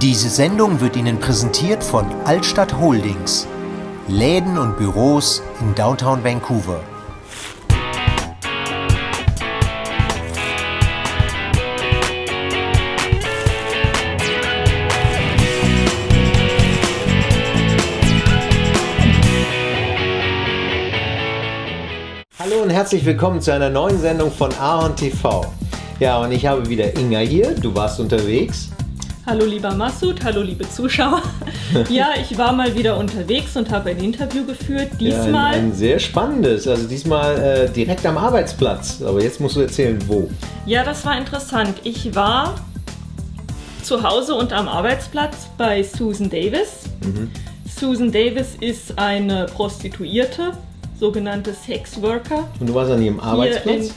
Diese Sendung wird Ihnen präsentiert von Altstadt Holdings, Läden und Büros in Downtown Vancouver. Hallo und herzlich willkommen zu einer neuen Sendung von AhornTV. Ja, und ich habe wieder Inga hier, du warst unterwegs. Hallo lieber Masud, hallo liebe Zuschauer. Ja, ich war mal wieder unterwegs und habe ein Interview geführt. Diesmal Ja, ein sehr spannendes, also diesmal direkt am Arbeitsplatz. Aber jetzt musst du erzählen, wo. Ja, das war interessant. Ich war zu Hause und am Arbeitsplatz bei Susan Davis. Susan Davis ist eine Prostituierte, sogenannte Sexworker. Und du warst an ihrem Arbeitsplatz?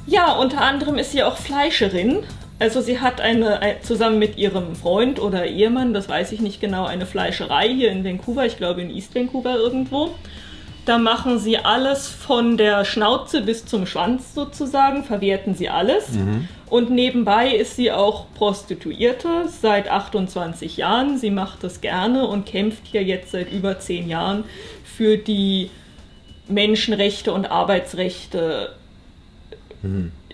Ja, unter anderem ist sie auch Fleischerin. Also sie hat zusammen mit ihrem Freund oder Ehemann, das weiß ich nicht genau, eine Fleischerei hier in Vancouver, ich glaube in East Vancouver irgendwo. Da machen sie alles von der Schnauze bis zum Schwanz sozusagen, verwerten sie alles. Und nebenbei ist sie auch Prostituierte seit 28 Jahren. Sie macht das gerne und kämpft hier jetzt seit über 10 Jahren für die Menschenrechte und Arbeitsrechte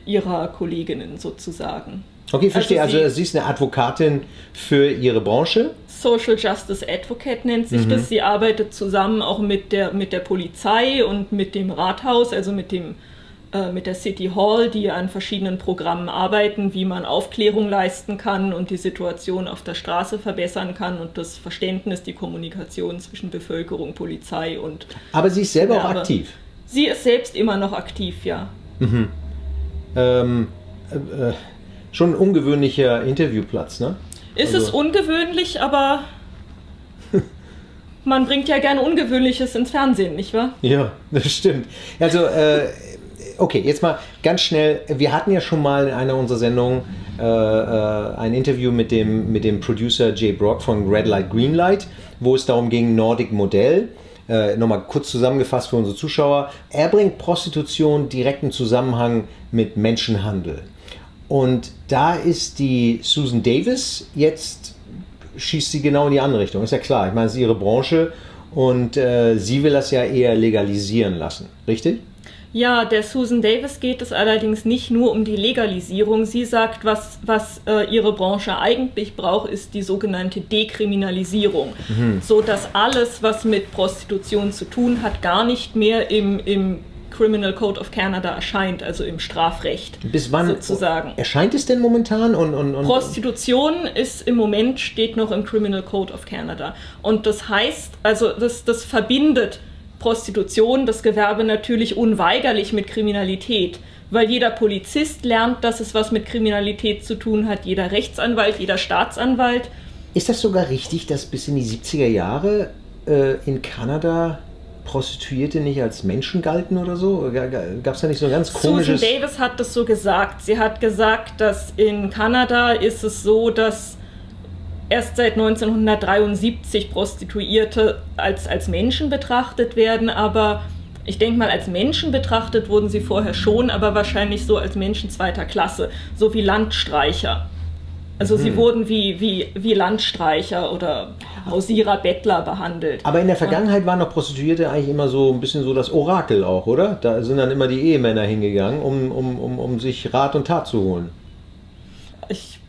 ihrer Kolleginnen sozusagen. Okay, verstehe. Also sie ist eine Advokatin für ihre Branche? Social Justice Advocate nennt sich das. Sie arbeitet zusammen auch mit der Polizei und mit dem Rathaus, also mit der City Hall, die an verschiedenen Programmen arbeiten, wie man Aufklärung leisten kann und die Situation auf der Straße verbessern kann und das Verständnis, die Kommunikation zwischen Bevölkerung, Polizei und... Aber sie ist selber auch aktiv? Sie ist selbst immer noch aktiv, ja. Schon ein ungewöhnlicher Interviewplatz, ne? Ist es ungewöhnlich, aber man bringt ja gerne Ungewöhnliches ins Fernsehen, nicht wahr? Ja, das stimmt. Also, okay, jetzt mal ganz schnell. Wir hatten ja schon mal in einer unserer Sendungen ein Interview mit dem Producer Jay Brock von Red Light, Green Light, wo es darum ging, Nordic Modell. Nochmal kurz zusammengefasst für unsere Zuschauer. Er bringt Prostitution direkt in Zusammenhang mit Menschenhandel. Und da ist die Susan Davis, jetzt schießt sie genau in die andere Richtung, ist ja klar. Ich meine, es ist ihre Branche und sie will das ja eher legalisieren lassen, richtig? Ja, der Susan Davis geht es allerdings nicht nur um die Legalisierung. Sie sagt, was ihre Branche eigentlich braucht, ist die sogenannte Decriminalisierung. So dass alles, was mit Prostitution zu tun hat, gar nicht mehr im Criminal Code of Canada erscheint, also im Strafrecht. Bis wann sozusagen erscheint es denn momentan? Und Prostitution ist im Moment, steht noch im Criminal Code of Canada. Und das heißt, also das verbindet Prostitution, das Gewerbe natürlich unweigerlich mit Kriminalität, weil jeder Polizist lernt, dass es was mit Kriminalität zu tun hat, jeder Rechtsanwalt, jeder Staatsanwalt. Ist das sogar richtig, dass bis in die 70er Jahre in Kanada Prostituierte nicht als Menschen galten oder so? Gab es da nicht so ein ganz komisches... Susan Davis hat das so gesagt. Sie hat gesagt, dass in Kanada ist es so, dass erst seit 1973 Prostituierte als Menschen betrachtet werden, aber ich denke mal, als Menschen betrachtet wurden sie vorher schon, aber wahrscheinlich so als Menschen zweiter Klasse, so wie Landstreicher. Also sie wurden wie Landstreicher oder Hausierer, Bettler behandelt. Aber in der Vergangenheit waren doch Prostituierte eigentlich immer so ein bisschen so das Orakel auch, oder? Da sind dann immer die Ehemänner hingegangen, um sich Rat und Tat zu holen. Ich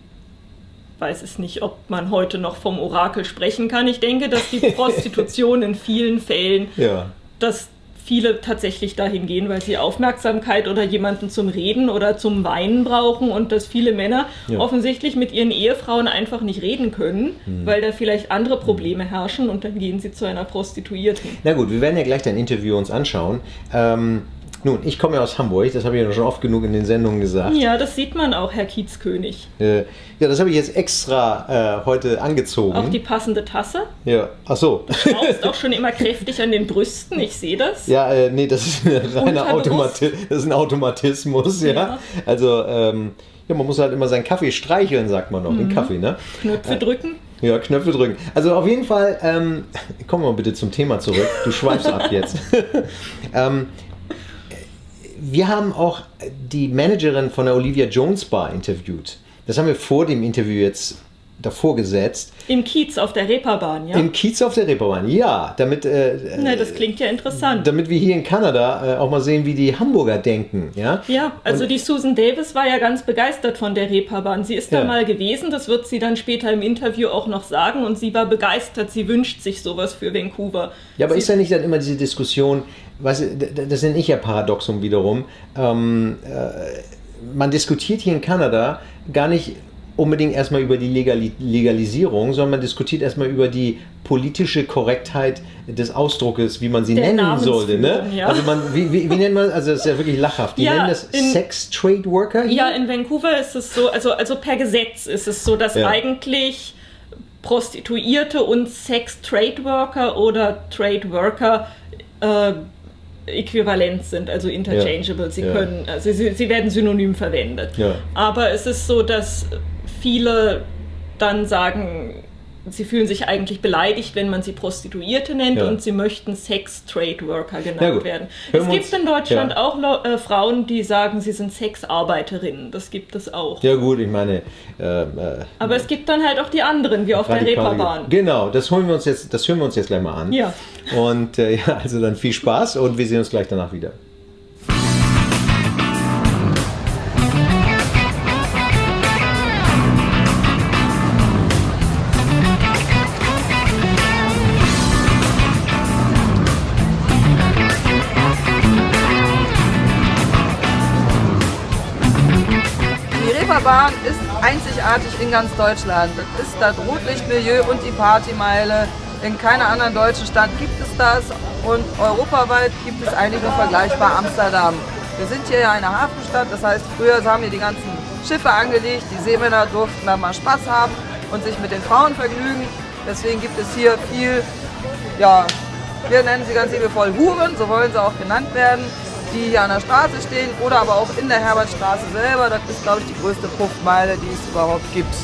weiß es nicht, ob man heute noch vom Orakel sprechen kann. Ich denke, dass die Prostitution in vielen Fällen, dass viele tatsächlich dahin gehen, weil sie Aufmerksamkeit oder jemanden zum Reden oder zum Weinen brauchen und dass viele Männer offensichtlich mit ihren Ehefrauen einfach nicht reden können, weil da vielleicht andere Probleme herrschen und dann gehen sie zu einer Prostituierten. Na gut, wir werden ja gleich dein Interview uns anschauen. Nun, ich komme ja aus Hamburg, das habe ich ja schon oft genug in den Sendungen gesagt. Ja, das sieht man auch, Herr Kiezkönig. Ja, das habe ich jetzt extra heute angezogen. Auch die passende Tasse? Ja, ach so. Du schraubst auch schon immer kräftig an den Brüsten, ich sehe das. Ja, nee, das ist ein Automatismus, ja. Also, man muss halt immer seinen Kaffee streicheln, sagt man noch, den Kaffee, ne? Knöpfe drücken? Ja, Knöpfe drücken. Also auf jeden Fall, kommen wir mal bitte zum Thema zurück. Du schweifst ab jetzt. Wir haben auch die Managerin von der Olivia Jones Bar interviewt. Das haben wir vor dem Interview jetzt davor gesetzt. Im Kiez auf der Reeperbahn, ja? Im Kiez auf der Reeperbahn, ja. Damit, das klingt ja interessant. Damit wir hier in Kanada auch mal sehen, wie die Hamburger denken, ja? Ja, also die Susan Davis war ja ganz begeistert von der Reeperbahn. Sie ist da mal gewesen, das wird sie dann später im Interview auch noch sagen, und sie war begeistert, sie wünscht sich sowas für Vancouver. Ja, aber ist ja nicht dann immer diese Diskussion, weißt du, das nenne ich ja Paradoxum wiederum, man diskutiert hier in Kanada gar nicht unbedingt erstmal über die Legalisierung, sondern man diskutiert erstmal über die politische Korrektheit des Ausdruckes, wie man sie nennen sollte. Ne? Ja. Also wie nennt man, also das ist ja wirklich lachhaft, die nennen das Sex-Trade-Worker hier? Ja, in Vancouver ist es so, also per Gesetz ist es so, dass eigentlich Prostituierte und Sex-Trade-Worker oder Trade-Worker äquivalent sind, also interchangeable. Sie können, also sie werden synonym verwendet. Ja. Aber es ist so, dass viele dann sagen, sie fühlen sich eigentlich beleidigt, wenn man sie Prostituierte nennt, und sie möchten Sex-Trade-Worker genannt werden. Es gibt in Deutschland auch Frauen, die sagen, sie sind Sexarbeiterinnen. Das gibt es auch. Ja gut, ich meine... aber es gibt dann halt auch die anderen, wie auf der Reeperbahn. Genau, das hören wir uns jetzt gleich mal an. Ja. Und also dann viel Spaß und wir sehen uns gleich danach wieder. Reeperbahn ist einzigartig in ganz Deutschland. Das ist das Rotlichtmilieu und die Partymeile. In keiner anderen deutschen Stadt gibt es das, und europaweit gibt es eigentlich nur vergleichbar Amsterdam. Wir sind hier ja eine Hafenstadt, das heißt, früher haben hier die ganzen Schiffe angelegt, die Seemänner durften da mal Spaß haben und sich mit den Frauen vergnügen. Deswegen gibt es hier viel, wir nennen sie ganz liebevoll Huren, so wollen sie auch genannt werden, die hier an der Straße stehen oder aber auch in der Herbertstraße selber. Das ist, glaube ich, die größte Puffmeile, die es überhaupt gibt.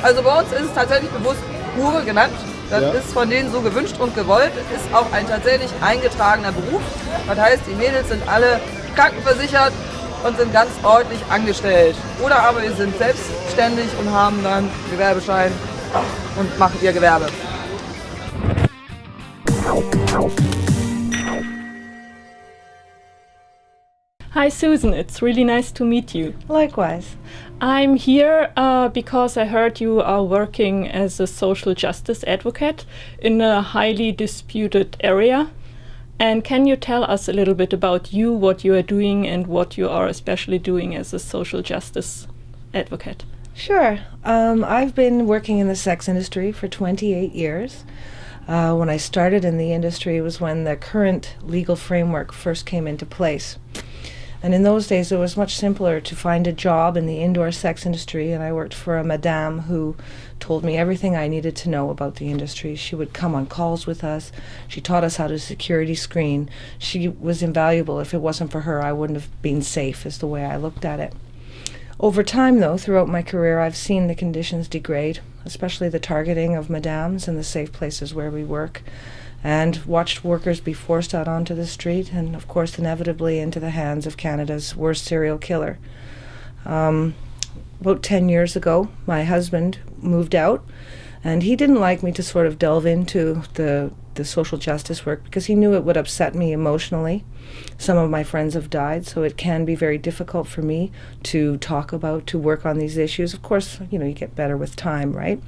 Also bei uns ist es tatsächlich bewusst Hure genannt. Das ist von denen so gewünscht und gewollt. Es ist auch ein tatsächlich eingetragener Beruf. Das heißt, die Mädels sind alle krankenversichert und sind ganz ordentlich angestellt. Oder aber wir sind selbstständig und haben dann Gewerbeschein und machen ihr Gewerbe. Hi Susan, it's really nice to meet you. Likewise. I'm here because I heard you are working as a social justice advocate in a highly disputed area. And can you tell us a little bit about you, what you are doing, and what you are especially doing as a social justice advocate? Sure. I've been working in the sex industry for 28 years. When I started in the industry, it was when the current legal framework first came into place. And in those days, it was much simpler to find a job in the indoor sex industry, and I worked for a madame who told me everything I needed to know about the industry. She would come on calls with us. She taught us how to security screen. She was invaluable. If it wasn't for her, I wouldn't have been safe, is the way I looked at it. Over time, though, throughout my career, I've seen the conditions degrade, especially the targeting of madames in the safe places where we work, and watched workers be forced out onto the street and, of course, inevitably into the hands of Canada's worst serial killer. About 10 years ago, my husband moved out, and he didn't like me to sort of delve into the social justice work because he knew it would upset me emotionally. Some of my friends have died, so it can be very difficult for me to talk about, to work on these issues. Of course, you get better with time, right?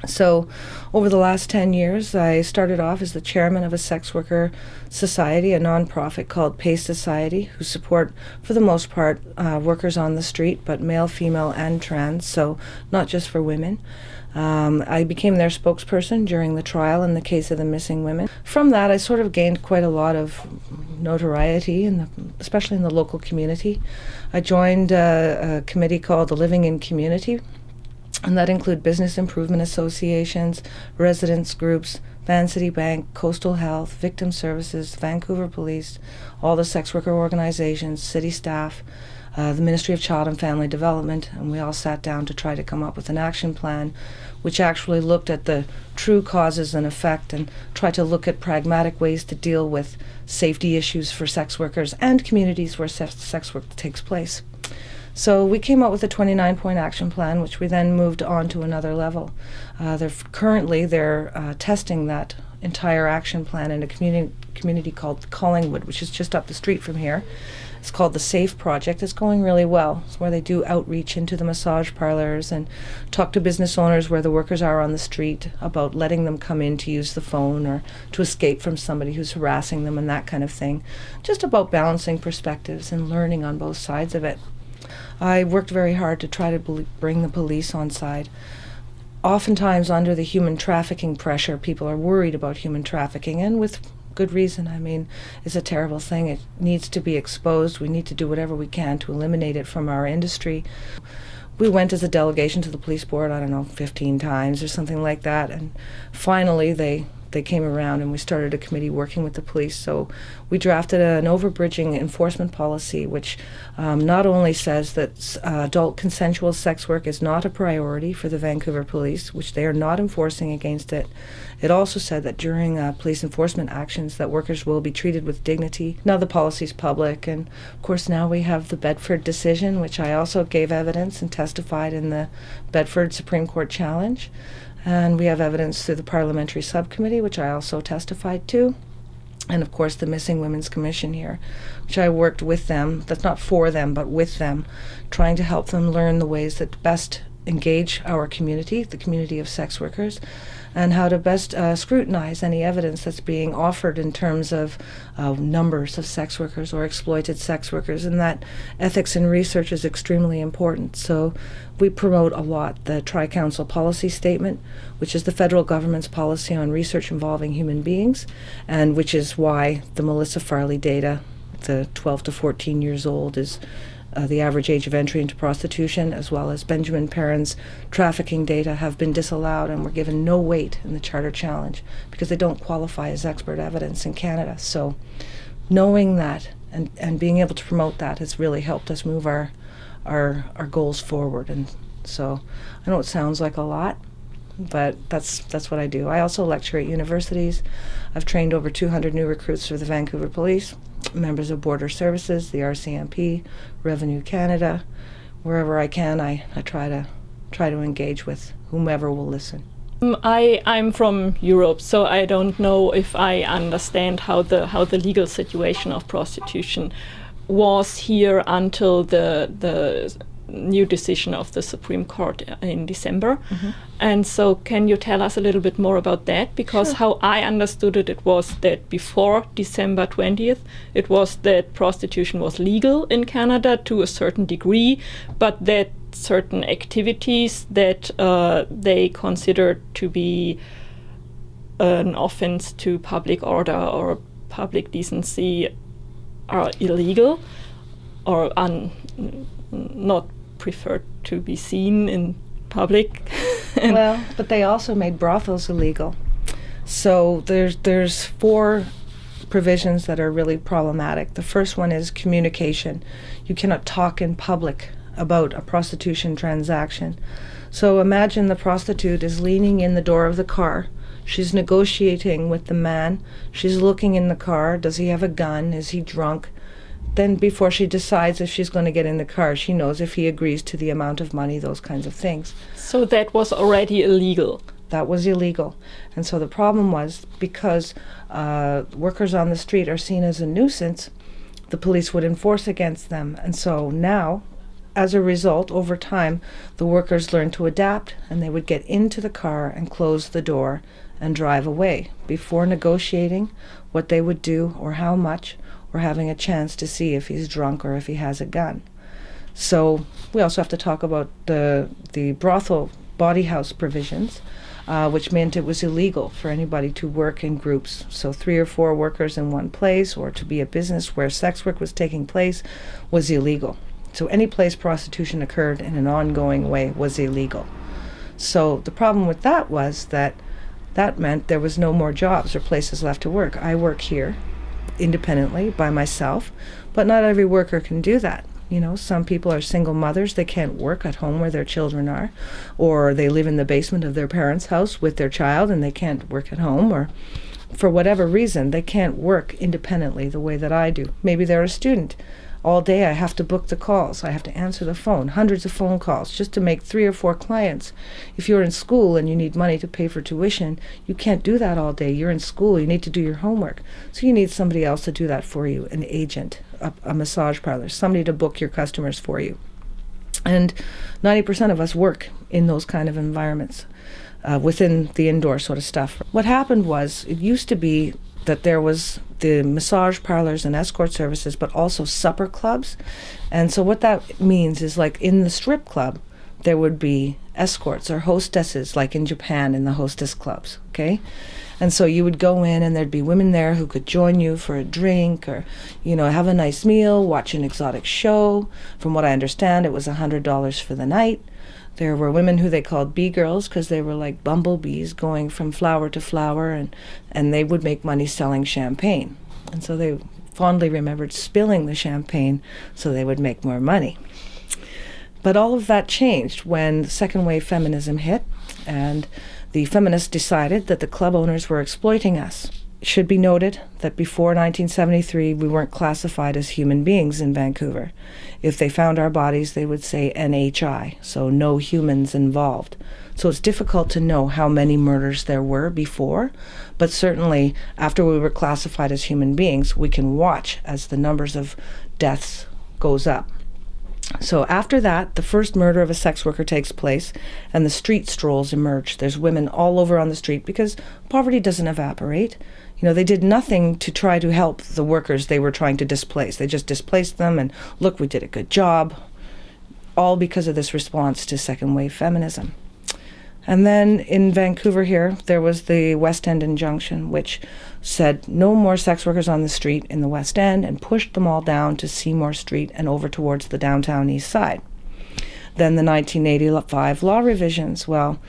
So over the last 10 years, I started off as the chairman of a sex worker society, a nonprofit called Pace Society, who support, for the most part, workers on the street, but male, female, and trans, so not just for women. I became their spokesperson during the trial in the case of the missing women. From that, I sort of gained quite a lot of notoriety, especially in the local community. I joined a committee called the Living in Community, and that include business improvement associations, residents groups, Vancity Bank, Coastal Health, Victim Services, Vancouver Police, all the sex worker organizations, city staff, the Ministry of Child and Family Development, and we all sat down to try to come up with an action plan which actually looked at the true causes and effect and tried to look at pragmatic ways to deal with safety issues for sex workers and communities where sex work takes place. So we came up with a 29-point action plan, which we then moved on to another level. They're testing that entire action plan in a community called Collingwood, which is just up the street from here. It's called the SAFE Project. It's going really well. It's where they do outreach into the massage parlors and talk to business owners where the workers are on the street about letting them come in to use the phone or to escape from somebody who's harassing them and that kind of thing. Just about balancing perspectives and learning on both sides of it. I worked very hard to try to bring the police on side. Oftentimes under the human trafficking pressure, people are worried about human trafficking, and with good reason. I mean, it's a terrible thing. It needs to be exposed. We need to do whatever we can to eliminate it from our industry. We went as a delegation to the police board, 15 times or something like that, and finally they came around and we started a committee working with the police. So we drafted an overbridging enforcement policy, which not only says that adult consensual sex work is not a priority for the Vancouver police, which they are not enforcing against it. It also said that during police enforcement actions that workers will be treated with dignity. Now the policy's public, and of course now we have the Bedford decision, which I also gave evidence and testified in the Bedford Supreme Court challenge. And we have evidence through the parliamentary subcommittee, which I also testified to. And of course the Missing Women's Commission here, which I worked with them, that's not for them, but with them, trying to help them learn the ways that best engage our community, the community of sex workers, and how to best scrutinize any evidence that's being offered in terms of numbers of sex workers or exploited sex workers, and that ethics in research is extremely important. So we promote a lot the Tri-Council Policy Statement, which is the federal government's policy on research involving human beings, and which is why the Melissa Farley data, the 12 to 14 years old, is the average age of entry into prostitution, as well as Benjamin Perrin's trafficking data, have been disallowed and were given no weight in the Charter Challenge because they don't qualify as expert evidence in Canada. So knowing that and being able to promote that has really helped us move our goals forward. And so I know it sounds like a lot, but that's what I do. I also lecture at universities. I've trained over 200 new recruits for the Vancouver Police, members of Border Services, the RCMP, Revenue Canada. Wherever I can, I try to engage with whomever will listen. I'm from Europe, so I don't know if I understand how the legal situation of prostitution was here until the new decision of the Supreme Court in December. Mm-hmm. And so can you tell us a little bit more about that? Because sure. How I understood it was that before December 20th, it was that prostitution was legal in Canada to a certain degree, but that certain activities that they considered to be an offense to public order or public decency are illegal or not preferred to be seen in public. Well, but they also made brothels illegal. So there's 4 provisions that are really problematic. The first one is communication. You cannot talk in public about a prostitution transaction. So imagine the prostitute is leaning in the door of the car. She's negotiating with the man. She's looking in the car. Does he have a gun? Is he drunk? Then before she decides if she's going to get in the car, she knows if he agrees to the amount of money, those kinds of things. So that was already illegal? That was illegal. And so the problem was, because workers on the street are seen as a nuisance, the police would enforce against them. And so now, as a result, over time, the workers learned to adapt, and they would get into the car and close the door and drive away before negotiating what they would do or how much, or having a chance to see if he's drunk or if he has a gun. So we also have to talk about the brothel body house provisions, which meant it was illegal for anybody to work in groups. So 3 or 4 workers in one place, or to be a business where sex work was taking place, was illegal. So any place prostitution occurred in an ongoing way was illegal. So the problem with that was that meant there was no more jobs or places left to work. I work here independently by myself, but not every worker can do that. You know, some people are single mothers, they can't work at home where their children are, or they live in the basement of their parents' house with their child and they can't work at home, or for whatever reason they can't work independently the way that I do. Maybe they're a student. All day I have to book the calls. I have to answer the phone, hundreds of phone calls just to make 3 or 4 clients. If you're in school and you need money to pay for tuition, you can't do that all day. You're in school, you need to do your homework. So you need somebody else to do that for you, an agent, a massage parlor, somebody to book your customers for you. And 90% of us work in those kind of environments, within the indoor sort of stuff. What happened was, it used to be that there was the massage parlors and escort services, but also supper clubs. And so what that means is, like in the strip club, there would be escorts or hostesses, like in Japan in the hostess clubs, okay? And so you would go in and there'd be women there who could join you for a drink or, have a nice meal, watch an exotic show. From what I understand, it was $100 for the night. There were women who they called bee girls because they were like bumblebees going from flower to flower, and they would make money selling champagne. And so they fondly remembered spilling the champagne so they would make more money. But all of that changed when second wave feminism hit, and the feminists decided that the club owners were exploiting us. It should be noted that before 1973, we weren't classified as human beings in Vancouver. If they found our bodies, they would say NHI, so no humans involved. So it's difficult to know how many murders there were before, but certainly after we were classified as human beings, we can watch as the numbers of deaths goes up. So after that, the first murder of a sex worker takes place, and the street strolls emerge. There's women all over on the street because poverty doesn't evaporate. They did nothing to try to help the workers they were trying to displace. They just displaced them, and look, we did a good job, all because of this response to second wave feminism. And then in Vancouver here, there was the West End injunction, which said no more sex workers on the street in the West End, and pushed them all down to Seymour Street and over towards the downtown east side. Then the 1985 law revisions. Well,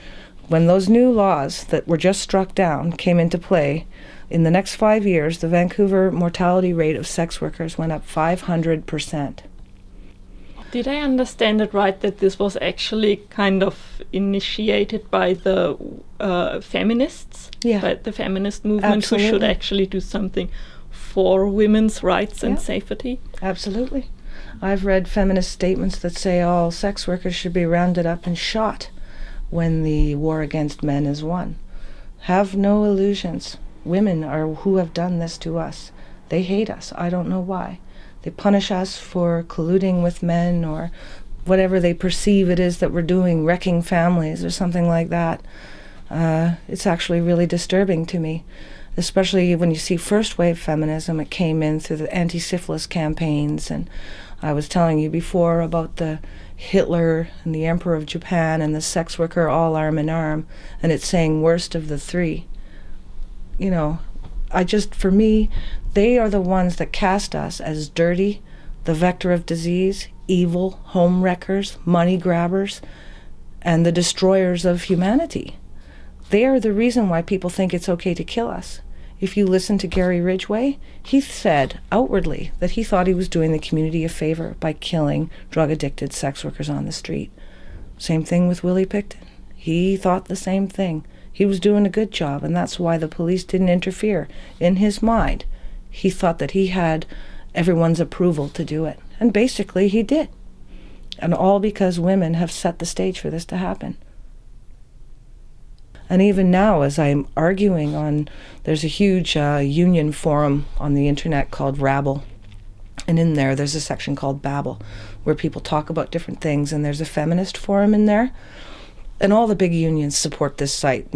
when those new laws that were just struck down came into play, in the next 5 years, the Vancouver mortality rate of sex workers went up 500%. Did I understand it right that this was actually kind of initiated by the feminists? Yeah. By the feminist movement, Absolutely. who should actually do something for women's rights and Yeah. safety? Absolutely. I've read feminist statements that say all sex workers should be rounded up and shot when the war against men is won. Have no illusions. Women are who have done this to us. They hate us. I don't know why. They punish us for colluding with men or whatever they perceive it is that we're doing, wrecking families or something like that. It's actually really disturbing to me, especially when you see first wave feminism. It came in through the anti-syphilis campaigns, and I was telling you before about the Hitler and the Emperor of Japan and the sex worker all arm in arm, and it's saying worst of the three. For me, they are the ones that cast us as dirty, the vector of disease, evil, home wreckers, money grabbers, and the destroyers of humanity. They are the reason why people think it's okay to kill us. If you listen to Gary Ridgway, he said outwardly that he thought he was doing the community a favor by killing drug-addicted sex workers on the street. Same thing with Willie Pickton. He thought the same thing. He was doing a good job, and that's why the police didn't interfere. In his mind, he thought that he had everyone's approval to do it. And basically, he did. And all because women have set the stage for this to happen. And even now, as I'm arguing there's a huge union forum on the internet called Rabble. And in there's a section called Babel, where people talk about different things, and there's a feminist forum in there. And all the big unions support this site,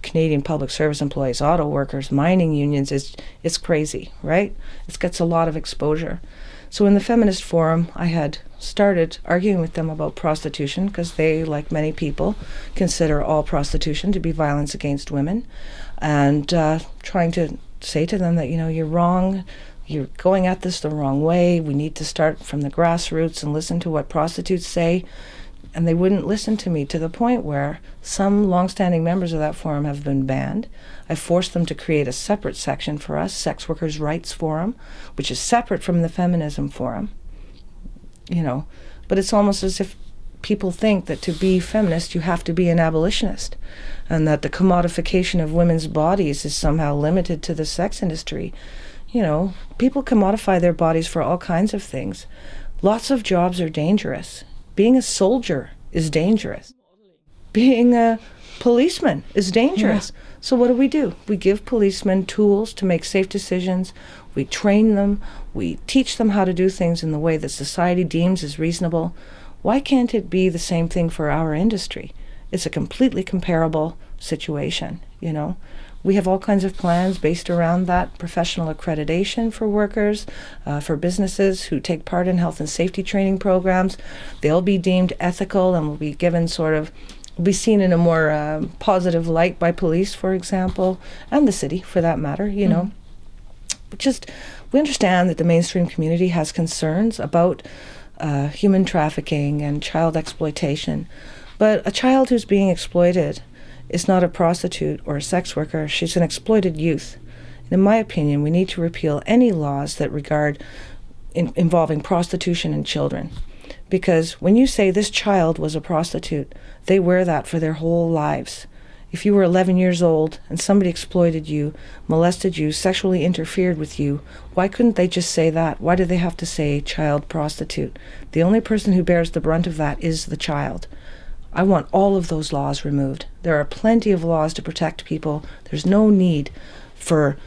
Canadian public service employees, auto workers, mining unions. It's crazy, right? It gets a lot of exposure. So in the feminist forum, I had started arguing with them about prostitution because they, like many people, consider all prostitution to be violence against women, and trying to say to them that, you're wrong, you're going at this the wrong way, we need to start from the grassroots and listen to what prostitutes say. And they wouldn't listen to me, to the point where some long-standing members of that forum have been banned. I forced them to create a separate section for us, Sex Workers' Rights Forum, which is separate from the Feminism Forum. But it's almost as if people think that to be feminist you have to be an abolitionist, and that the commodification of women's bodies is somehow limited to the sex industry. you know, people can modify their bodies for all kinds of things. Lots of jobs are dangerous. Being a soldier is dangerous. Being a policeman is dangerous. Yeah. So what do? We give policemen tools to make safe decisions. We train them. We teach them how to do things in the way that society deems is reasonable. Why can't it be the same thing for our industry? It's a completely comparable situation, you know. We have all kinds of plans based around that, professional accreditation for workers, for businesses who take part in health and safety training programs. They'll be deemed ethical and will be given be seen in a more positive light by police, for example, and the city, for that matter, you know. We understand that the mainstream community has concerns about human trafficking and child exploitation, but a child who's being exploited is not a prostitute or a sex worker. She's an exploited youth. And in my opinion, we need to repeal any laws that regard involving prostitution and children. Because when you say this child was a prostitute, they wear that for their whole lives. If you were 11 years old and somebody exploited you, molested you, sexually interfered with you, why couldn't they just say that? Why do they have to say child prostitute? The only person who bears the brunt of that is the child. I want all of those laws removed. There are plenty of laws to protect people. There's no need for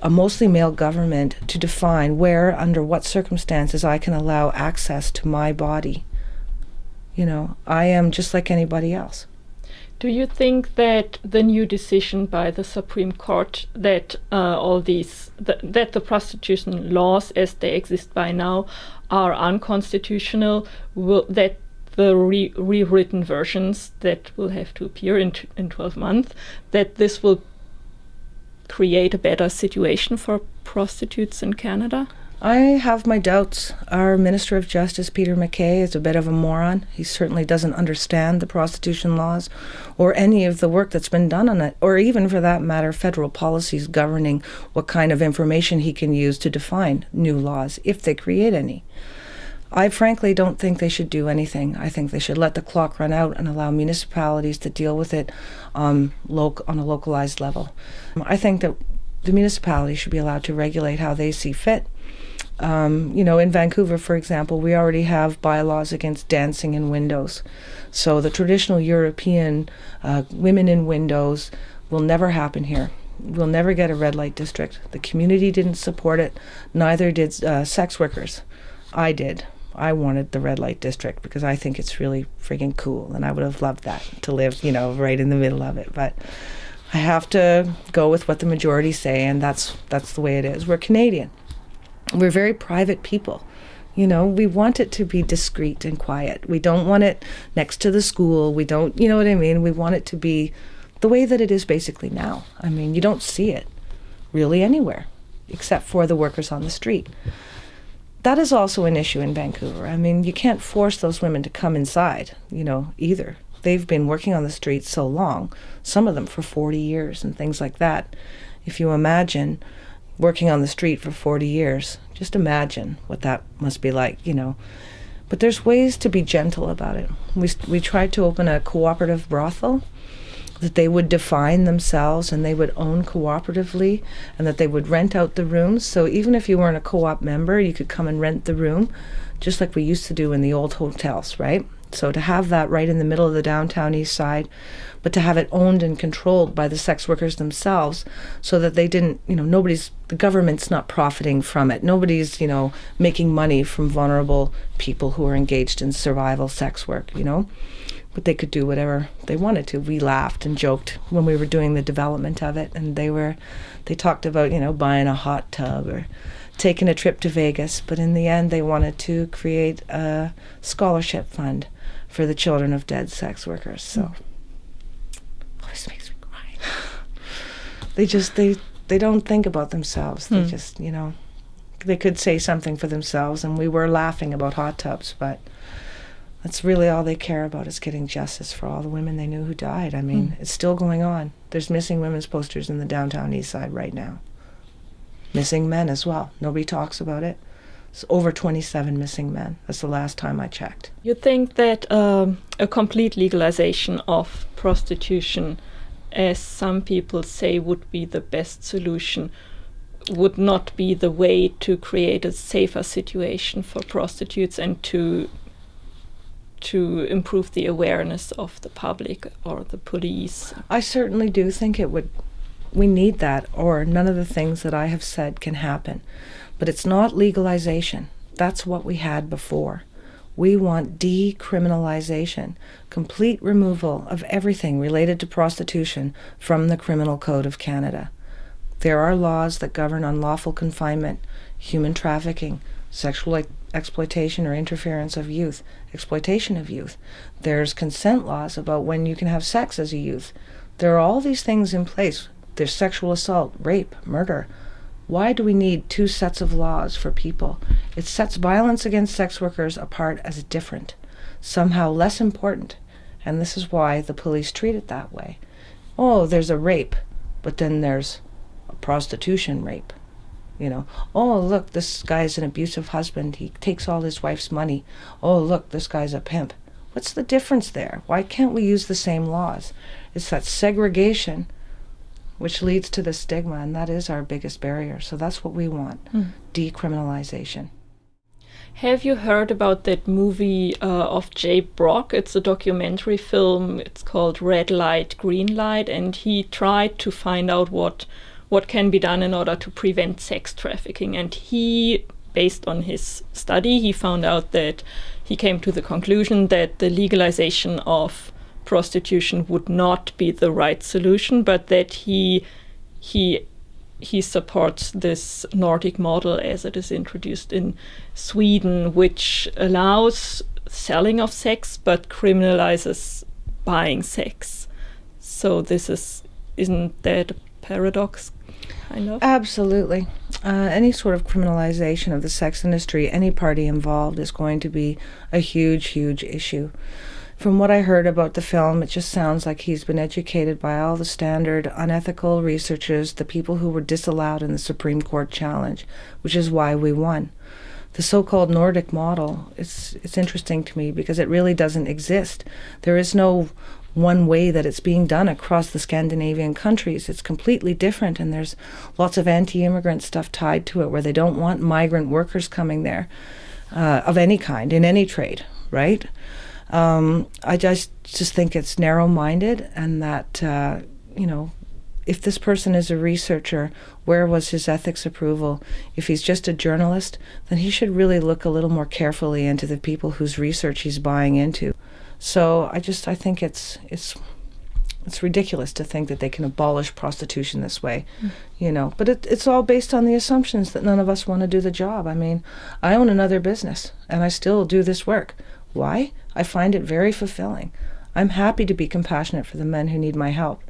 a mostly male government to define where, under what circumstances, I can allow access to my body. You know, I am just like anybody else. Do you think that the new decision by the Supreme Court that that the prostitution laws as they exist by now are unconstitutional, that the rewritten versions that will have to appear in 12 months, that this will create a better situation for prostitutes in Canada? I have my doubts. Our Minister of Justice, Peter MacKay, is a bit of a moron. He certainly doesn't understand the prostitution laws or any of the work that's been done on it, or even, for that matter, federal policies governing what kind of information he can use to define new laws, if they create any. I frankly don't think they should do anything. I think they should let the clock run out and allow municipalities to deal with it on a localized level. I think that the municipalities should be allowed to regulate how they see fit. You know, in Vancouver, for example, we already have bylaws against dancing in windows. So the traditional European women in windows will never happen here. We'll never get a red light district. The community didn't support it, neither did sex workers. I did. I wanted the red light district because I think it's really friggin' cool, and I would have loved that, to live, you know, right in the middle of it. But I have to go with what the majority say, and that's the way it is. We're Canadian. We're very private people. You know, we want it to be discreet and quiet. We don't want it next to the school. We don't, you know what I mean? We want it to be the way that it is basically now. I mean, you don't see it really anywhere except for the workers on the street. That is also an issue in Vancouver. I mean, you can't force those women to come inside, you know, either. They've been working on the streets so long, some of them for 40 years and things like that. If you imagine working on the street for 40 years, just imagine what that must be like, you know. But there's ways to be gentle about it. We tried to open a cooperative brothel, that they would define themselves and they would own cooperatively, and that they would rent out the rooms. So even if you weren't a co-op member, you could come and rent the room, just like we used to do in the old hotels, right? So to have that right in the middle of the downtown east side, but to have it owned and controlled by the sex workers themselves, so that they didn't, you know, the government's not profiting from it. Nobody's, you know, making money from vulnerable people who are engaged in survival sex work, you know. But they could do whatever they wanted to. We laughed and joked when we were doing the development of it, and they talked about, you know, buying a hot tub or taking a trip to Vegas, but in the end they wanted to create a scholarship fund for the children of dead sex workers. So this makes me cry. They don't think about themselves. They just, you know, they could say something for themselves, and we were laughing about hot tubs, but that's really all they care about, is getting justice for all the women they knew who died. I mean, it's still going on. There's missing women's posters in the downtown east side right now. Missing men as well. Nobody talks about it. It's over 27 missing men. That's the last time I checked. You think that a complete legalization of prostitution, as some people say, would be the best solution? would not be the way to create a safer situation for prostitutes and to improve the awareness of the public or the police. I certainly do think it would. We need that, or none of the things that I have said can happen. But it's not legalization. That's what we had before. We want decriminalization, complete removal of everything related to prostitution from the Criminal Code of Canada. There are laws that govern unlawful confinement, human trafficking, sexual exploitation or interference of youth, exploitation of youth. There's consent laws about when you can have sex as a youth. There are all these things in place. There's sexual assault, rape, murder. Why do we need two sets of laws for people? It sets violence against sex workers apart as different, somehow less important. And this is why the police treat it that way. Oh, there's a rape, but then there's a prostitution rape. You know, oh, look, this guy's an abusive husband. He takes all his wife's money. Oh, look, this guy's a pimp. What's the difference there? Why can't we use the same laws? It's that segregation which leads to the stigma, and that is our biggest barrier. So that's what we want, decriminalization. Have you heard about that movie of Jay Brock? It's a documentary film. It's called Red Light, Green Light, and he tried to find out what can be done in order to prevent sex trafficking. And he, based on his study, he found out that he came to the conclusion that the legalization of prostitution would not be the right solution, but that he supports this Nordic model as it is introduced in Sweden, which allows selling of sex but criminalizes buying sex. So isn't that a paradox? Kind of? Absolutely. Any sort of criminalization of the sex industry, any party involved, is going to be a huge, huge issue. From what I heard about the film, it just sounds like he's been educated by all the standard unethical researchers, the people who were disallowed in the Supreme Court challenge, which is why we won. The so-called Nordic model, it's interesting to me because it really doesn't exist. There is no one way that it's being done across the Scandinavian countries. It's completely different, and there's lots of anti-immigrant stuff tied to it where they don't want migrant workers coming there of any kind, in any trade, right? I just think it's narrow-minded, and that, if this person is a researcher, where was his ethics approval? If he's just a journalist, then he should really look a little more carefully into the people whose research he's buying into. So I think it's ridiculous to think that they can abolish prostitution this way, But it's all based on the assumptions that none of us want to do the job. I mean, I own another business, and I still do this work. Why? I find it very fulfilling. I'm happy to be compassionate for the men who need my help.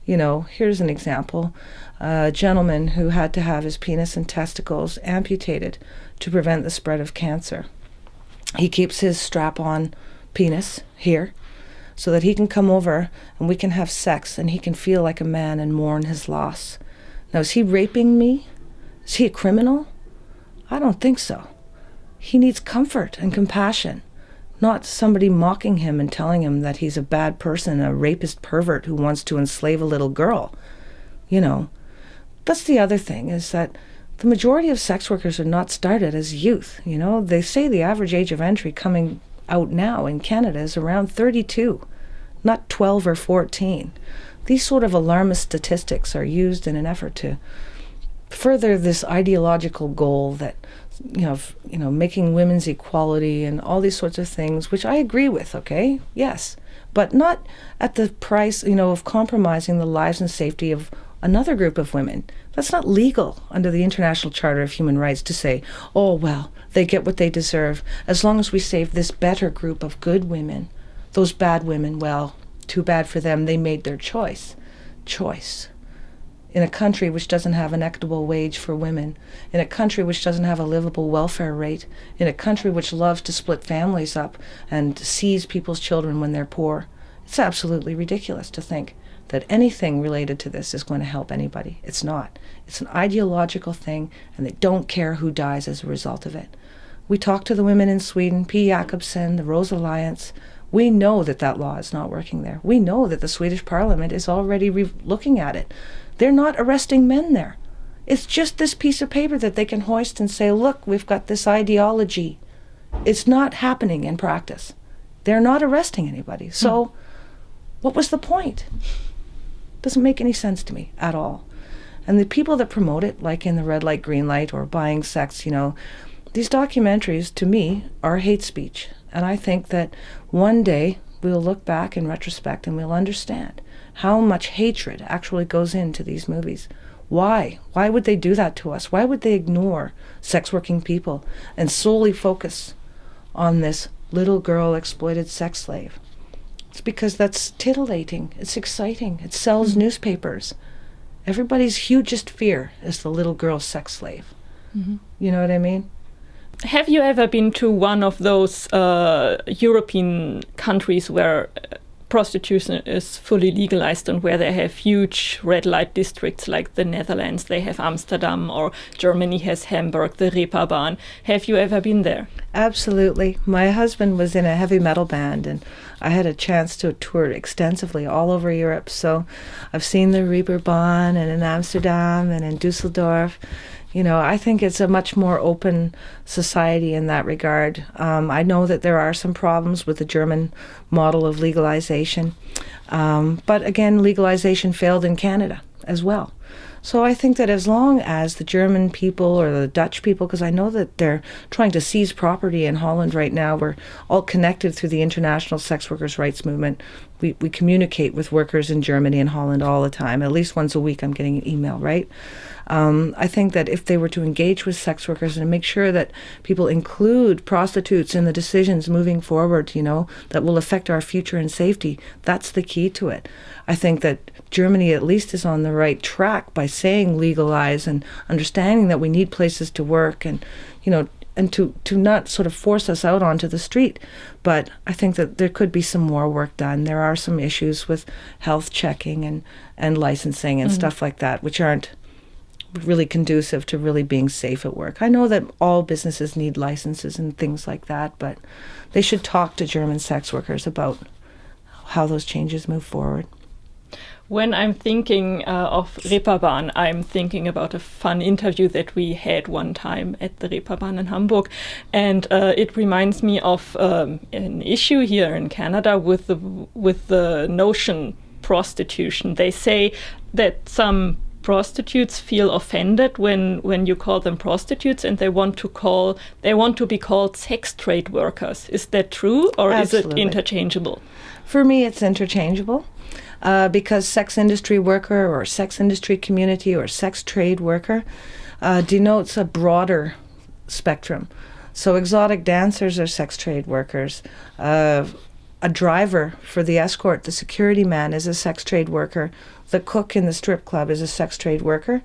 Here's an example. A gentleman who had to have his penis and testicles amputated to prevent the spread of cancer. He keeps his strap-on penis here so that he can come over and we can have sex and he can feel like a man and mourn his loss. Now, is he raping me? Is he a criminal? I don't think so. He needs comfort and compassion. Not somebody mocking him and telling him that he's a bad person, a rapist pervert who wants to enslave a little girl. That's the other thing, is that the majority of sex workers are not started as youth. They say the average age of entry coming out now in Canada is around 32, not 12 or 14. These sort of alarmist statistics are used in an effort to further this ideological goal that making women's equality and all these sorts of things, which I agree with, okay? Yes. But not at the price, of compromising the lives and safety of another group of women. That's not legal under the International Charter of Human Rights to say, oh, well, they get what they deserve. As long as we save this better group of good women, those bad women, well, too bad for them, they made their choice. In a country which doesn't have an equitable wage for women, in a country which doesn't have a livable welfare rate, in a country which loves to split families up and seize people's children when they're poor, it's absolutely ridiculous to think that anything related to this is going to help anybody. It's not. It's an ideological thing, and they don't care who dies as a result of it. We talked to the women in Sweden, P. Jakobsen, the Rose Alliance. We know that law is not working there. We know that the Swedish Parliament is already looking at it. They're not arresting men there. It's just this piece of paper that they can hoist and say, look, we've got this ideology. It's not happening in practice. They're not arresting anybody. So what was the point? Doesn't make any sense to me at all. And the people that promote it, like in the red light, green light, or buying sex, you know, these documentaries, to me, are hate speech. And I think that one day we'll look back in retrospect and we'll understand how much hatred actually goes into these movies. Why? Why would they do that to us? Why would they ignore sex working people and solely focus on this little girl exploited sex slave? It's because that's titillating. It's exciting. It sells newspapers. Everybody's hugest fear is the little girl sex slave. You know what I mean? Have you ever been to one of those European countries where prostitution is fully legalized and where they have huge red light districts like the Netherlands? They have Amsterdam, or Germany has Hamburg, the Reeperbahn. Have you ever been there? Absolutely. My husband was in a heavy metal band, and I had a chance to tour extensively all over Europe. So I've seen the Reeperbahn, and in Amsterdam and in Dusseldorf. You know, I think it's a much more open society in that regard. I know that there are some problems with the German model of legalization. But again, legalization failed in Canada as well. So I think that as long as the German people or the Dutch people, because I know that they're trying to seize property in Holland right now, we're all connected through the International Sex Workers' Rights Movement. We communicate with workers in Germany and Holland all the time. At least once a week I'm getting an email, right? I think that if they were to engage with sex workers and make sure that people include prostitutes in the decisions moving forward, you know, that will affect our future and safety, that's the key to it. I think that Germany at least is on the right track by saying legalize and understanding that we need places to work and, you know, and to not sort of force us out onto the street. But I think that there could be some more work done. There are some issues with health checking and licensing and stuff like that, which aren't really conducive to really being safe at work. I know that all businesses need licenses and things like that, but they should talk to German sex workers about how those changes move forward. When I'm thinking of Reeperbahn, I'm thinking about a fun interview that we had one time at the Reeperbahn in Hamburg. And it reminds me of an issue here in Canada with the notion prostitution. They say that some prostitutes feel offended when you call them prostitutes, and they want to be called sex trade workers. Is that true, or Absolutely. Is it interchangeable? For me, it's interchangeable. Because sex industry worker or sex industry community or sex trade worker denotes a broader spectrum. So exotic dancers are sex trade workers. A driver for the escort, the security man, is a sex trade worker. The cook in the strip club is a sex trade worker.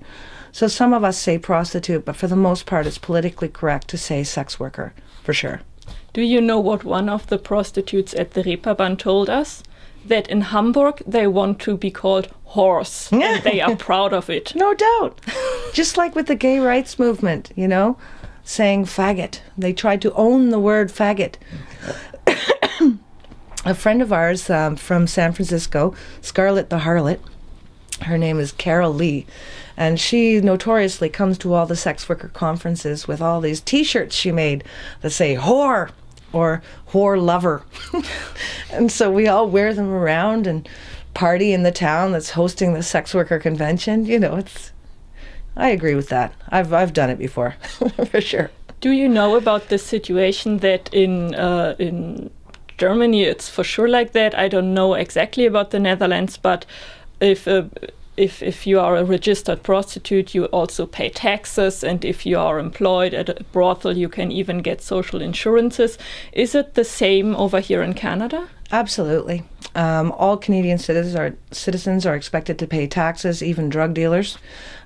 So some of us say prostitute, but for the most part it's politically correct to say sex worker, for sure. Do you know what one of the prostitutes at the Reeperbahn told us? That in Hamburg they want to be called horse, and they are proud of it. No doubt. Just like with the gay rights movement, you know, saying faggot. They tried to own the word faggot. A friend of ours from San Francisco, Scarlett the Harlot, her name is Carol Lee, and she notoriously comes to all the sex worker conferences with all these T-shirts she made that say whore or whore lover. And so we all wear them around and party in the town that's hosting the sex worker convention. You know, I agree with that. I've done it before, for sure. Do you know about the situation that in Germany it's for sure like that? I don't know exactly about the Netherlands, but if you are a registered prostitute, you also pay taxes, and if you are employed at a brothel, you can even get social insurances. Is it the same over here in Canada? Absolutely. All Canadian citizens are expected to pay taxes, even drug dealers.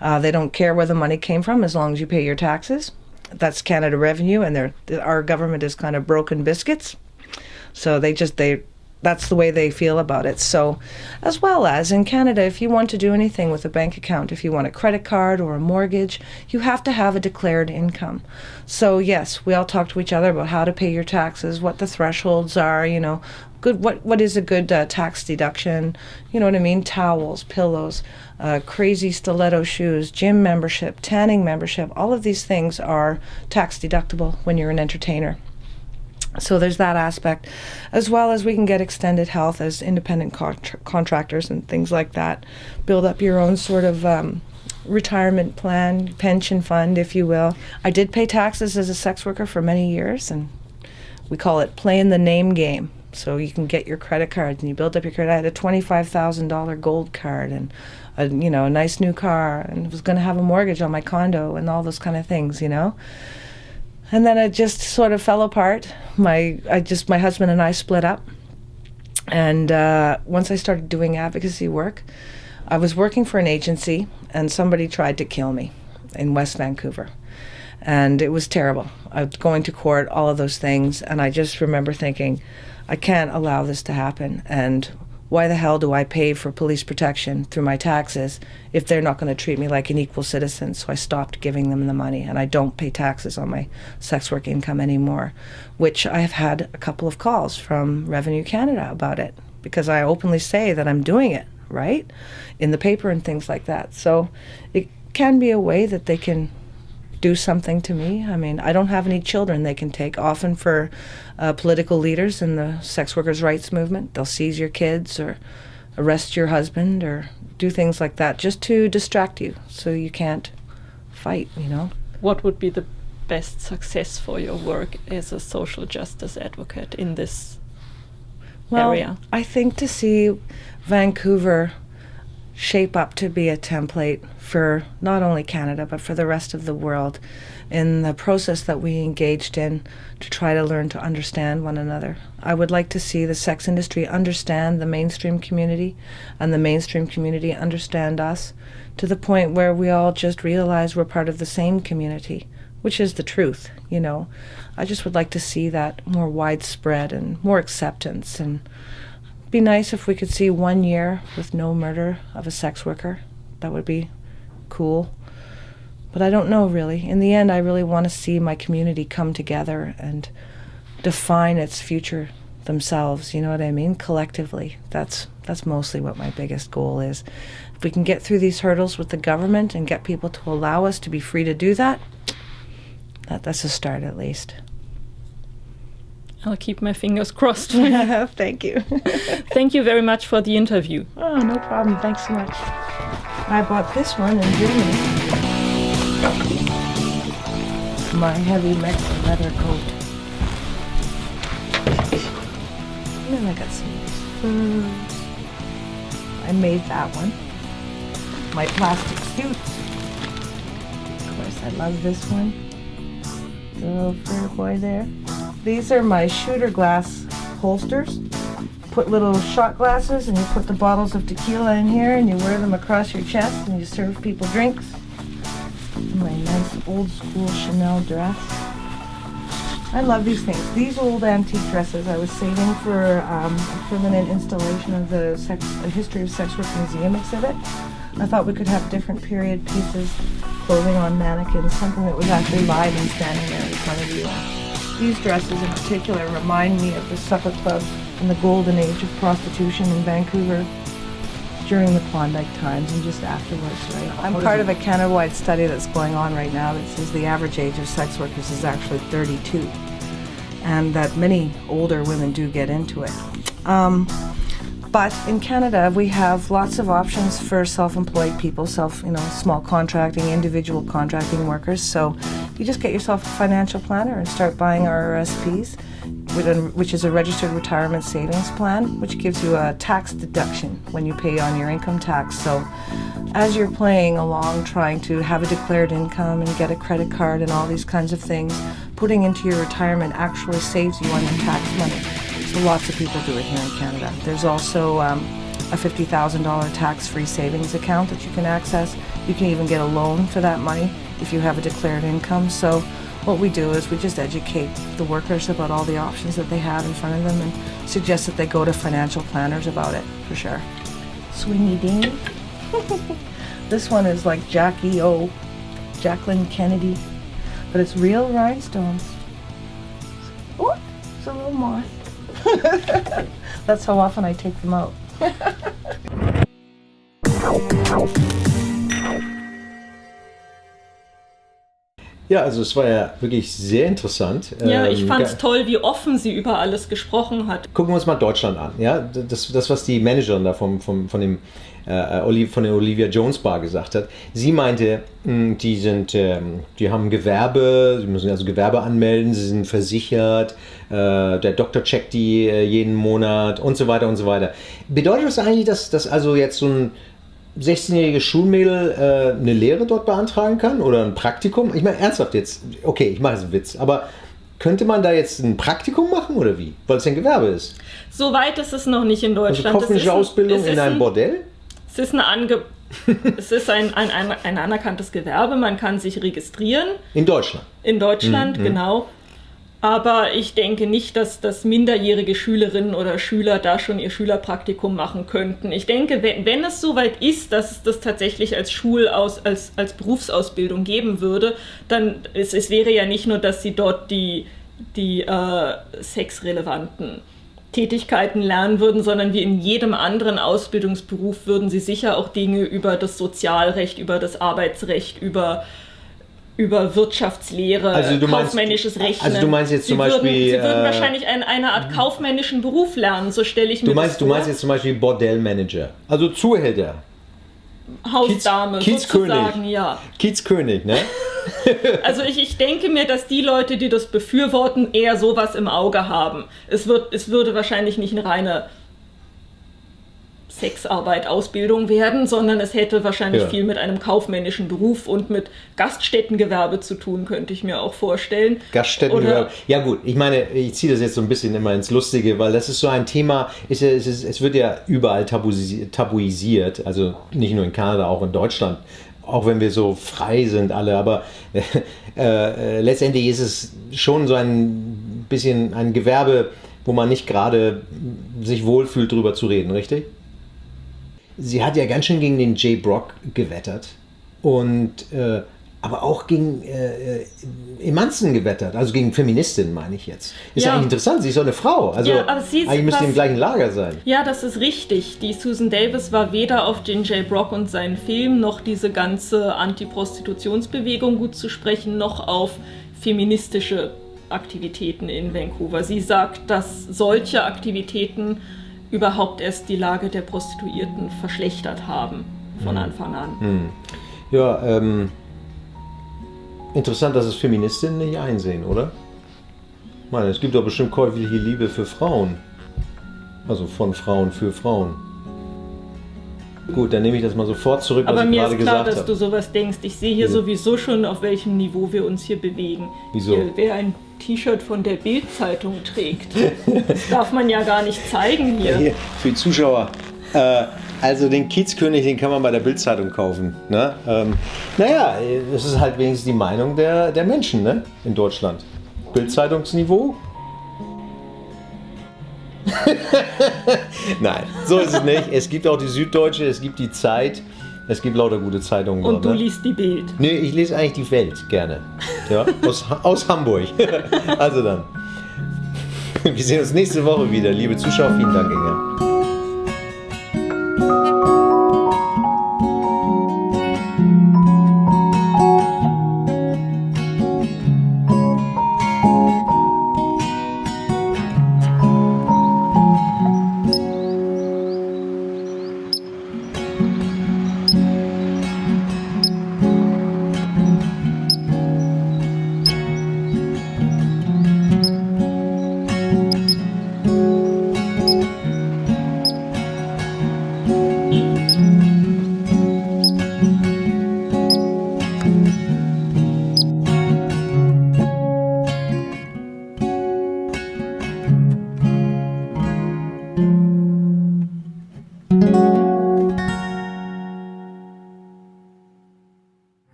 They don't care where the money came from as long as you pay your taxes. That's Canada Revenue, and our government is kind of broken biscuits. So that's the way they feel about it. So, as well as in Canada, if you want to do anything with a bank account, if you want a credit card or a mortgage, you have to have a declared income. So yes, we all talk to each other about how to pay your taxes, what the thresholds are, you know, good. What is a good tax deduction? You know what I mean? Towels, pillows, crazy stiletto shoes, gym membership, tanning membership. All of these things are tax deductible when you're an entertainer. So there's that aspect, as well as we can get extended health as independent contractors and things like that. Build up your own sort of retirement plan, pension fund, if you will. I did pay taxes as a sex worker for many years, and we call it playing the name game. So you can get your credit cards and you build up your credit. I had a $25,000 gold card and a nice new car, and was going to have a mortgage on my condo and all those kind of things, And then it just sort of fell apart. My husband and I split up. And once I started doing advocacy work, I was working for an agency, and somebody tried to kill me in West Vancouver. And it was terrible. I was going to court, all of those things, and I just remember thinking, I can't allow this to happen. And why the hell do I pay for police protection through my taxes if they're not going to treat me like an equal citizen? So I stopped giving them the money, and I don't pay taxes on my sex work income anymore, which I have had a couple of calls from Revenue Canada about it, because I openly say that I'm doing it, right, in the paper and things like that. So it can be a way that they can do something to me. I mean, I don't have any children they can take. Often for political leaders in the sex workers' rights movement, they'll seize your kids or arrest your husband or do things like that just to distract you so you can't fight, What would be the best success for your work as a social justice advocate in this area? I think to see Vancouver shape up to be a template for not only Canada but for the rest of the world in the process that we engaged in to try to learn to understand one another. I would like to see the sex industry understand the mainstream community and the mainstream community understand us to the point where we all just realize we're part of the same community, which is the truth, I just would like to see that more widespread and more acceptance. And be nice if we could see 1 year with no murder of a sex worker. That would be cool. But I don't know, really. In the end, I really want to see my community come together and define its future themselves, you know what I mean? Collectively. That's mostly what my biggest goal is. If we can get through these hurdles with the government and get people to allow us to be free to do that, that's a start at least. I'll keep my fingers crossed. Thank you. Thank you very much for the interview. Oh, no problem. Thanks so much. I bought this one in Germany. My heavy Mexican leather coat. And then I got some furs. I made that one. My plastic suits. Of course, I love this one. The little fur boy there. These are my shooter glass holsters. Put little shot glasses and you put the bottles of tequila in here and you wear them across your chest and you serve people drinks. My nice old school Chanel dress. I love these things. These old antique dresses I was saving for a permanent installation of the History of Sex Work Museum exhibit. I thought we could have different period pieces, clothing on mannequins, something that was actually live and standing there in front of you. These dresses in particular remind me of the Supper Club and the golden age of prostitution in Vancouver during the Klondike times and just afterwards, right? I'm part of a Canada-wide study that's going on right now that says the average age of sex workers is actually 32, and that many older women do get into it. But in Canada, we have lots of options for self-employed people, small contracting, individual contracting workers. So you just get yourself a financial planner and start buying our RSPs, which is a registered retirement savings plan, which gives you a tax deduction when you pay on your income tax. So as you're playing along, trying to have a declared income and get a credit card and all these kinds of things, putting into your retirement actually saves you on your tax money. So lots of people do it here in Canada. There's also a $50,000 tax-free savings account that you can access. You can even get a loan for that money if you have a declared income. So what we do is we just educate the workers about all the options that they have in front of them and suggest that they go to financial planners about it, for sure. Swingy Dean. This one is like Jackie O, Jacqueline Kennedy, but it's real rhinestones. Oh, it's a little moth. That's how often I take them out. Ja, also es war ja wirklich sehr interessant. Ja, ich fand es toll, wie offen sie über alles gesprochen hat. Gucken wir uns mal Deutschland an. Ja, das was die Managerin da von der Olivia Jones Bar gesagt hat. Sie meinte, die haben Gewerbe, sie müssen also Gewerbe anmelden, sie sind versichert, der Doktor checkt die jeden Monat und so weiter und so weiter. Bedeutet das eigentlich, dass also jetzt so ein 16-jähriges Schulmädel eine Lehre dort beantragen kann oder ein Praktikum? Ich meine, ernsthaft jetzt, okay, ich mache jetzt einen Witz, aber könnte man da jetzt ein Praktikum machen oder wie? Weil es ein Gewerbe ist. So weit ist es noch nicht in Deutschland. Also kaufmännische Ausbildung in einem Bordell? Es ist ein anerkanntes Gewerbe, man kann sich registrieren. In Deutschland? In Deutschland, genau. Aber ich denke nicht, dass minderjährige Schülerinnen oder Schüler da schon ihr Schülerpraktikum machen könnten. Ich denke, wenn es soweit ist, dass es das tatsächlich als als Berufsausbildung geben würde, dann es wäre ja nicht nur, dass sie dort die sexrelevanten Tätigkeiten lernen würden, sondern wie in jedem anderen Ausbildungsberuf würden sie sicher auch Dinge über das Sozialrecht, über das Arbeitsrecht, über Wirtschaftslehre, kaufmännisches Rechnen. Also du meinst jetzt zum Beispiel... Sie würden wahrscheinlich eine Art kaufmännischen Beruf lernen, so stelle ich mir das vor. Du meinst jetzt zum Beispiel Bordellmanager, also Zuhälter. Hausdame, sozusagen, ja. Kiezkönig, ne? Also ich denke mir, dass die Leute, die das befürworten, eher sowas im Auge haben. Es würde wahrscheinlich nicht eine reine Sexarbeit, Ausbildung werden, sondern es hätte wahrscheinlich viel mit einem kaufmännischen Beruf und mit Gaststättengewerbe zu tun, könnte ich mir auch vorstellen. Gaststättengewerbe. Ja gut, ich meine, ich ziehe das jetzt so ein bisschen immer ins Lustige, weil das ist so ein Thema, es wird ja überall tabuisiert, also nicht nur in Kanada, auch in Deutschland, auch wenn wir so frei sind alle, aber letztendlich ist es schon so ein bisschen ein Gewerbe, wo man nicht gerade sich wohlfühlt, drüber zu reden, richtig? Sie hat ja ganz schön gegen den Jay Brock gewettert und aber auch gegen Emanzen gewettert, also gegen Feministinnen, meine ich jetzt. Ist ja eigentlich interessant, sie ist doch eine Frau, also eigentlich müsste sie im gleichen Lager sein. Ja, das ist richtig. Die Susan Davis war weder auf den Jay Brock und seinen Film, noch diese ganze Anti-Prostitutionsbewegung gut zu sprechen, noch auf feministische Aktivitäten in Vancouver. Sie sagt, dass solche Aktivitäten überhaupt erst die Lage der Prostituierten verschlechtert haben von Anfang an. Ja, interessant, dass es Feministinnen nicht einsehen, oder? Ich meine, es gibt doch bestimmt käufliche Liebe für Frauen. Also von Frauen für Frauen. Gut, dann nehme ich das mal sofort zurück, was ich gerade gesagt habe. Aber mir ist klar, dass du sowas denkst. Ich sehe hier sowieso schon, auf welchem Niveau wir uns hier bewegen. Wieso? Wer ein T-Shirt von der Bild-Zeitung trägt. Das darf man ja gar nicht zeigen hier. Hier für die Zuschauer. Also den Kiezkönig, den kann man bei der Bild-Zeitung kaufen. Ne? Naja, das ist halt wenigstens die Meinung der Menschen, ne? In Deutschland. Bild-Zeitungsniveau? Nein, so ist es nicht. Es gibt auch die Süddeutsche, es gibt die Zeit, es gibt lauter gute Zeitungen. Und du liest die Bild? Nee, ich lese eigentlich die Welt gerne. Ja, aus Hamburg. Also dann. Wir sehen uns nächste Woche wieder. Liebe Zuschauer, vielen Dank, Inga.